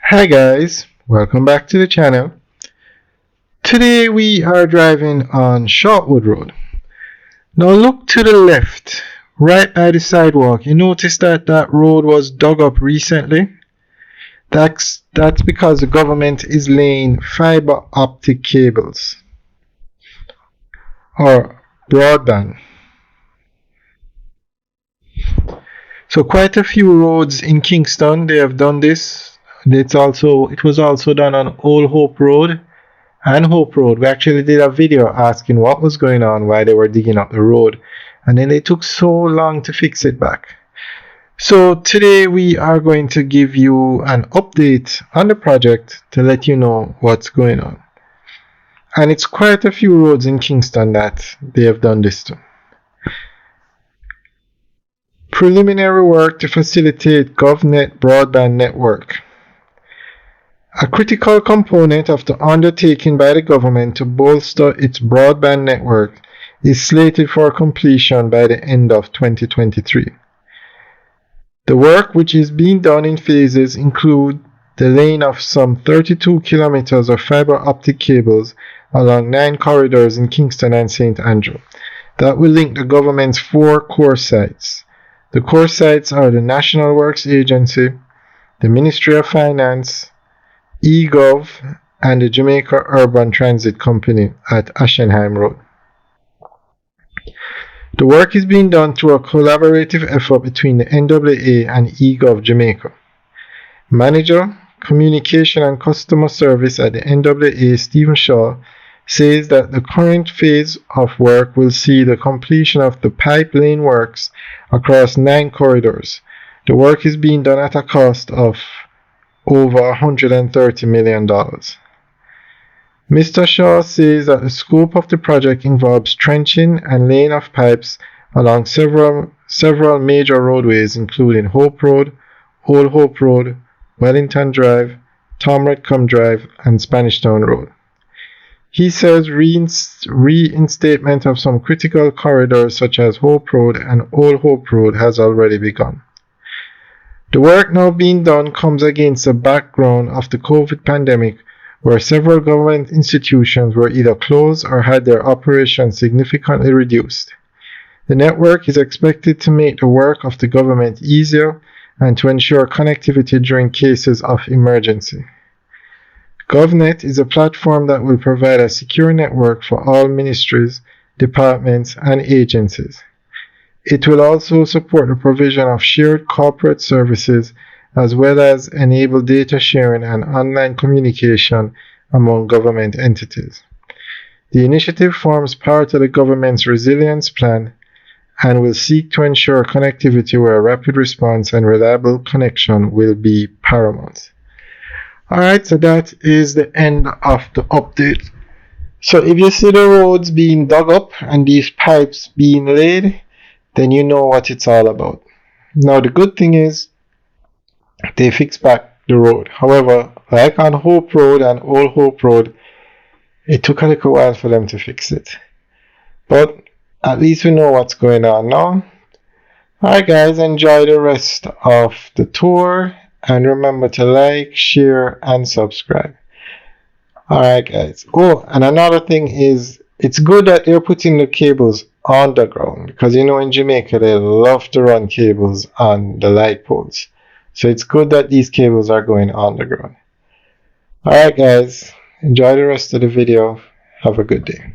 Hi guys, welcome back to the channel. Today we are driving on Shortwood Road. Now look to the left, right by the sidewalk. You notice that that road was dug up recently? That's because the government is laying fiber optic cables or broadband. So quite a few roads in Kingston they have done this. It was also done on Old Hope Road and Hope Road. We actually did a video asking what was going on, why they were digging up the road, and then they took so long to fix it back. So today we are going to give you an update on the project to let you know what's going on. And it's quite a few roads in Kingston that they have done this to. Preliminary work to facilitate GovNet broadband network. A critical component of the undertaking by the government to bolster its broadband network is slated for completion by the end of 2023. The work, which is being done in phases, include the laying of some 32 kilometers of fiber optic cables along 9 corridors in Kingston and St. Andrew that will link the government's 4 core sites. The core sites are the National Works Agency, the Ministry of Finance, eGov, and the Jamaica Urban Transit Company at Ashenheim Road. The work is being done through a collaborative effort between the NAA and eGov Jamaica. Manager, Communication and Customer Service at the NAA, Stephen Shaw, says that the current phase of work will see the completion of the pipeline works across 9 corridors. The work is being done at a cost of over $130 million. Mr. Shaw says that the scope of the project involves trenching and laying of pipes along several major roadways, including Hope Road, Old Hope Road, Wellington Drive, Tom Redcombe Drive, and Spanish Town Road. He says reinstatement of some critical corridors such as Hope Road and Old Hope Road has already begun. The work now being done comes against the background of the COVID pandemic, where several government institutions were either closed or had their operations significantly reduced. The network is expected to make the work of the government easier and to ensure connectivity during cases of emergency. GovNet is a platform that will provide a secure network for all ministries, departments, and agencies. It will also support the provision of shared corporate services as well as enable data sharing and online communication among government entities. The initiative forms part of the government's resilience plan and will seek to ensure connectivity where rapid response and reliable connection will be paramount. Alright, so that is the end of the update. So if you see the roads being dug up and these pipes being laid, then you know what it's all about. Now the good thing is they fixed back the road. However, like on Hope Road and Old Hope Road, it took a little while for them to fix it. But at least we know what's going on now. Alright guys, enjoy the rest of the tour and remember to like, share, and subscribe. Alright guys. Oh, and another thing is, it's good that they're putting the cables on the ground, because you know in Jamaica they love to run cables on the light poles. So it's good that these cables are going on the ground. Alright guys, enjoy the rest of the video. Have a good day.